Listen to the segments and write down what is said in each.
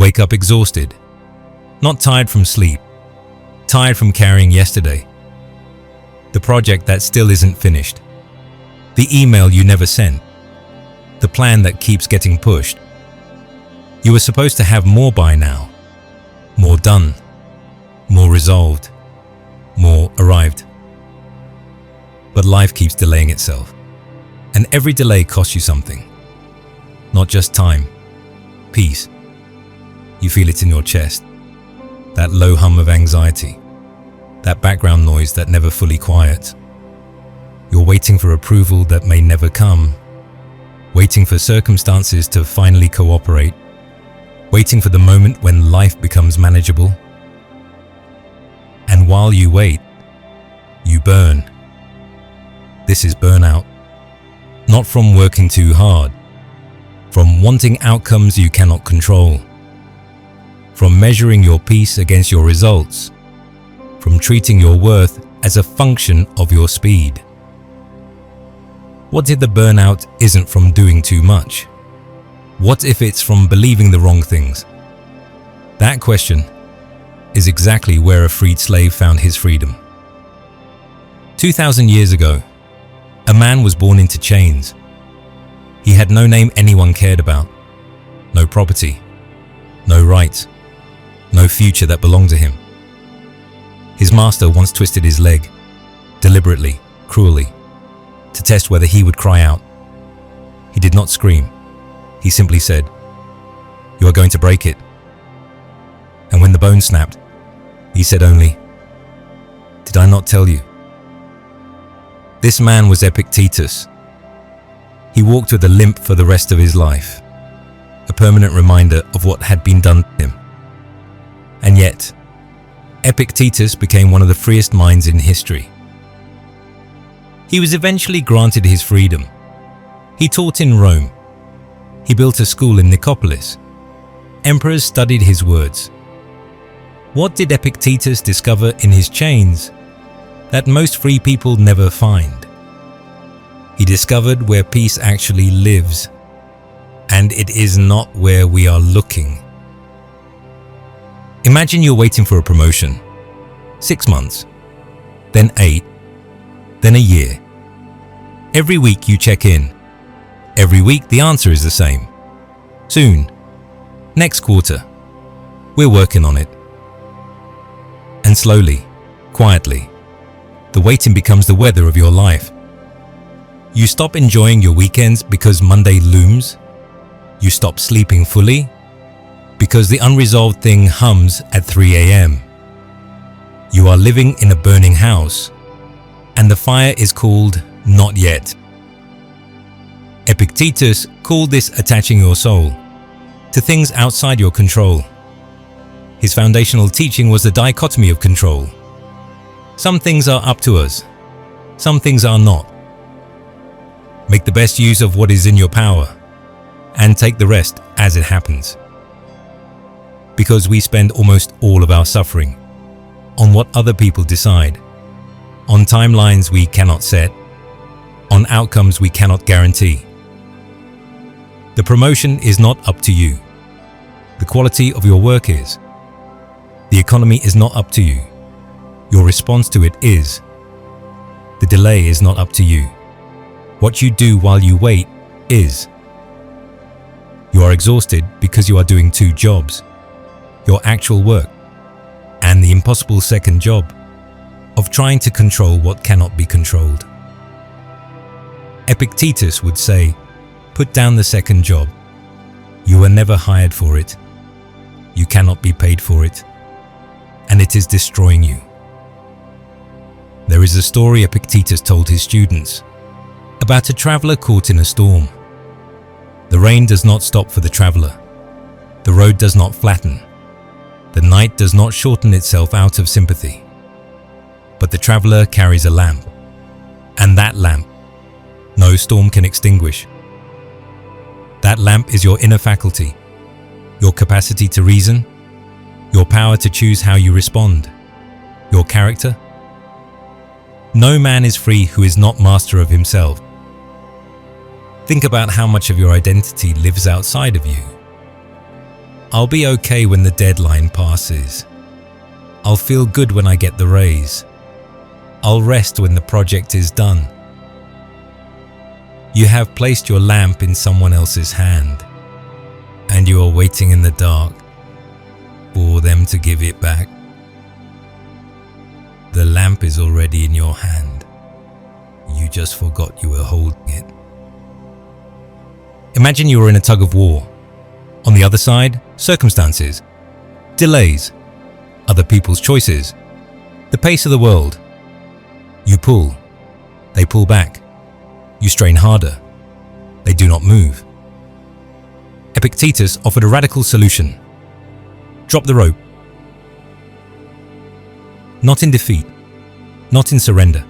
wake up exhausted, not tired from sleep, tired from carrying yesterday, the project that still isn't finished, the email you never sent, the plan that keeps getting pushed. You were supposed to have more by now, more done, more resolved, more arrived. But life keeps delaying itself, and every delay costs you something. Not just time, peace. You feel it in your chest, that low hum of anxiety, that background noise that never fully quiets. You're waiting for approval that may never come, waiting for circumstances to finally cooperate, waiting for the moment when life becomes manageable. And while you wait, you burn. This is burnout. Not from working too hard, from wanting outcomes you cannot control, from measuring your peace against your results, from treating your worth as a function of your speed. What if the burnout isn't from doing too much? What if it's from believing the wrong things? That question is exactly where a freed slave found his freedom. 2,000 years ago, a man was born into chains. He had no name anyone cared about, no property, no rights, no future that belonged to him. His master once twisted his leg, deliberately, cruelly, to test whether he would cry out. He did not scream. He simply said, "You are going to break it." And when the bone snapped, he said only, "Did I not tell you?" This man was Epictetus. He walked with a limp for the rest of his life, a permanent reminder of what had been done to him. And yet, Epictetus became one of the freest minds in history. He was eventually granted his freedom. He taught in Rome. He built a school in Nicopolis. Emperors studied his words. What did Epictetus discover in his chains that most free people never find? He discovered where peace actually lives, and it is not where we are looking. Imagine you're waiting for a promotion. 6 months, then 8, then a year. Every week you check in. Every week the answer is the same. Soon. Next quarter. We're working on it. And slowly, quietly, the waiting becomes the weather of your life. You stop enjoying your weekends because Monday looms. You stop sleeping fully because the unresolved thing hums at 3 a.m. You are living in a burning house, and the fire is called not yet. Epictetus called this attaching your soul to things outside your control. His foundational teaching was the dichotomy of control. Some things are up to us, some things are not. Make the best use of what is in your power, and take the rest as it happens. Because we spend almost all of our suffering on what other people decide, on timelines we cannot set, on outcomes we cannot guarantee. The promotion is not up to you. The quality of your work is. The economy is not up to you. Your response to it is. The delay is not up to you. What you do while you wait is. You are exhausted because you are doing 2 jobs. Your actual work and the impossible second job of trying to control what cannot be controlled. Epictetus would say, put down the second job. You were never hired for it. You cannot be paid for it. And it is destroying you. There is a story Epictetus told his students about a traveler caught in a storm. The rain does not stop for the traveler. The road does not flatten. The night does not shorten itself out of sympathy. But the traveler carries a lamp, and that lamp no storm can extinguish. That lamp is your inner faculty, your capacity to reason, your power to choose how you respond, your character. No man is free who is not master of himself. Think about how much of your identity lives outside of you. I'll be okay when the deadline passes. I'll feel good when I get the raise. I'll rest when the project is done. You have placed your lamp in someone else's hand, and you are waiting in the dark for them to give it back. The lamp is already in your hand. You just forgot you were holding it. Imagine you are in a tug of war. On the other side, circumstances, delays, other people's choices, the pace of the world. You pull, they pull back. You strain harder, they do not move. Epictetus offered a radical solution. Drop the rope. Not in defeat, not in surrender,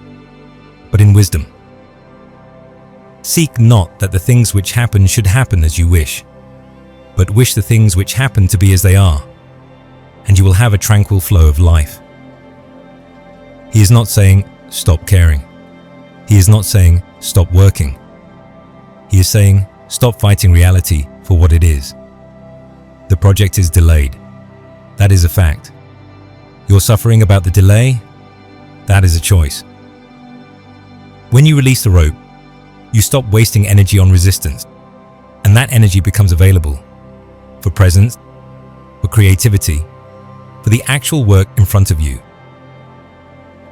but in wisdom. Seek not that the things which happen should happen as you wish, but wish the things which happen to be as they are, and you will have a tranquil flow of life. He is not saying, stop caring. He is not saying, stop working. He is saying, stop fighting reality for what it is. The project is delayed. That is a fact. You're suffering about the delay. That is a choice. When you release the rope, you stop wasting energy on resistance, and that energy becomes available for presence, for creativity, for the actual work in front of you.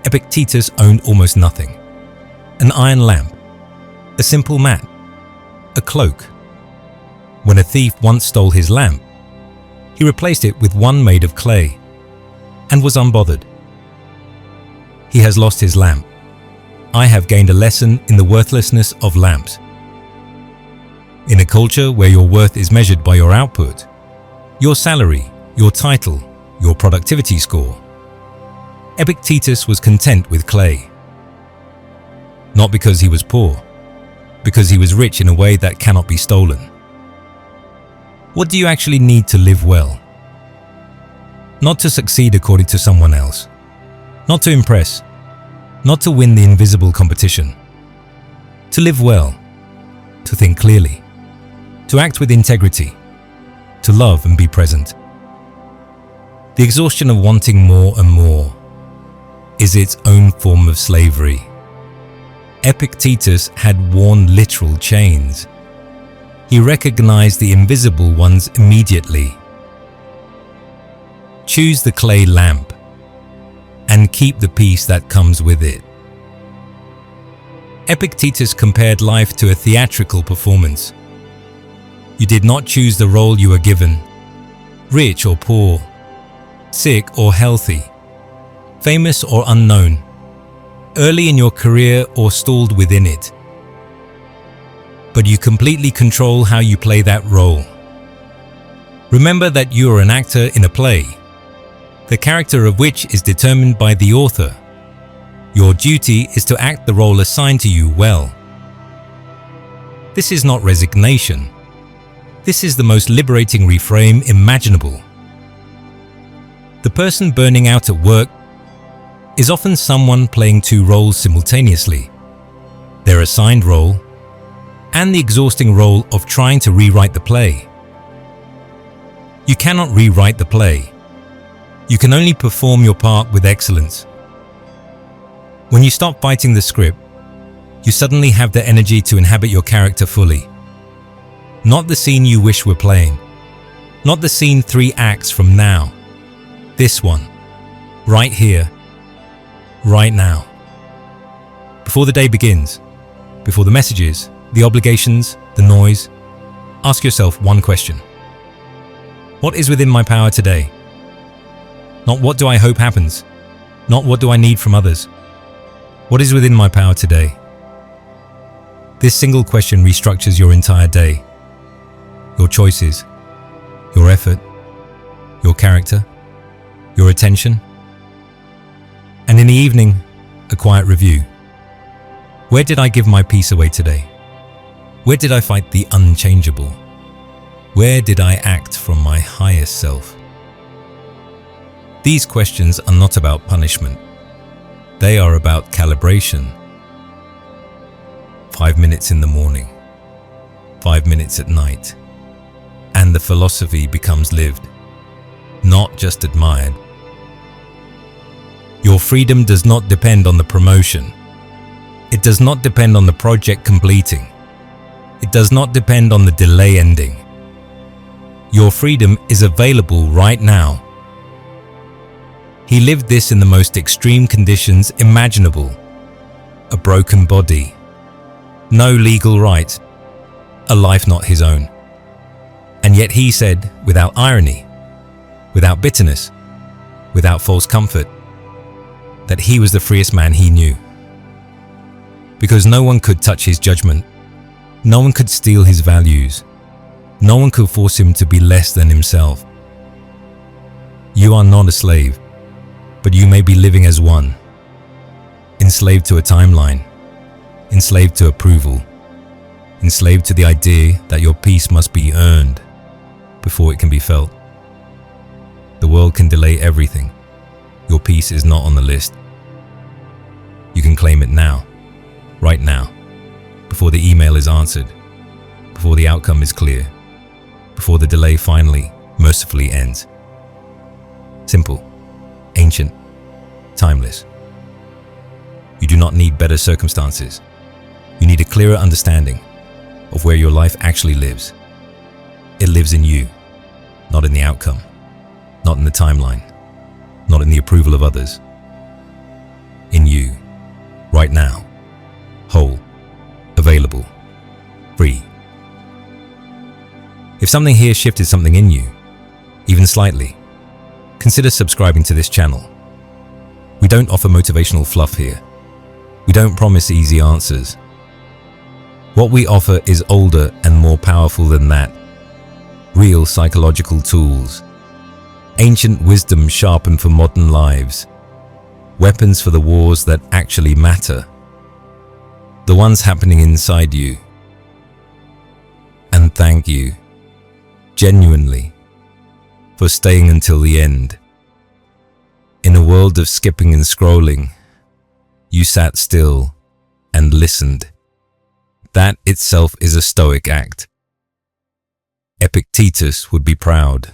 Epictetus owned almost nothing. An iron lamp, a simple mat, a cloak. When a thief once stole his lamp, he replaced it with one made of clay and was unbothered. He has lost his lamp. I have gained a lesson in the worthlessness of lamps. In a culture where your worth is measured by your output, your salary, your title, your productivity score, Epictetus was content with clay. Not because he was poor, because he was rich in a way that cannot be stolen. What do you actually need to live well? Not to succeed according to someone else, not to impress, not to win the invisible competition. To live well, to think clearly, to act with integrity, to love and be present. The exhaustion of wanting more and more is its own form of slavery. Epictetus had worn literal chains. He recognized the invisible ones immediately. Choose the clay lamp and keep the peace that comes with it. Epictetus compared life to a theatrical performance. You did not choose the role you were given, rich or poor, sick or healthy, famous or unknown, early in your career or stalled within it. But you completely control how you play that role. Remember that you are an actor in a play, the character of which is determined by the author. Your duty is to act the role assigned to you well. This is not resignation. This is the most liberating reframe imaginable. The person burning out at work is often someone playing two roles simultaneously: their assigned role and the exhausting role of trying to rewrite the play. You cannot rewrite the play. You can only perform your part with excellence. When you stop fighting the script, you suddenly have the energy to inhabit your character fully. Not the scene you wish were playing. Not the scene 3 acts from now. This one. Right here. Right now. Before the day begins, before the messages, the obligations, the noise, ask yourself one question. What is within my power today? Not what do I hope happens, not what do I need from others. What is within my power today? This single question restructures your entire day, your choices, your effort, your character, your attention. And in the evening, a quiet review. Where did I give my peace away today? Where did I fight the unchangeable? Where did I act from my highest self? These questions are not about punishment. They are about calibration. 5 minutes in the morning, 5 minutes at night, and the philosophy becomes lived, not just admired. Your freedom does not depend on the promotion. It does not depend on the project completing. It does not depend on the delay ending. Your freedom is available right now. He lived this in the most extreme conditions imaginable. A broken body, no legal right, a life not his own. And yet he said, without irony, without bitterness, without false comfort, that he was the freest man he knew. Because no one could touch his judgment, no one could steal his values, no one could force him to be less than himself. You are not a slave, but you may be living as one, enslaved to a timeline, enslaved to approval, enslaved to the idea that your peace must be earned before it can be felt. The world can delay everything. Your peace is not on the list. You can claim it now, right now, before the email is answered, before the outcome is clear, before the delay finally, mercifully ends. Simple, ancient, timeless. You do not need better circumstances. You need a clearer understanding of where your life actually lives. It lives in you, not in the outcome, not in the timeline, not in the approval of others. In you, right now, whole, available, free. If something here shifted something in you, even slightly, consider subscribing to this channel. We don't offer motivational fluff here. We don't promise easy answers. What we offer is older and more powerful than that. Real psychological tools. Ancient wisdom sharpened for modern lives. Weapons for the wars that actually matter. The ones happening inside you. And thank you, genuinely, for staying until the end. In a world of skipping and scrolling, you sat still and listened. That itself is a Stoic act. Epictetus would be proud.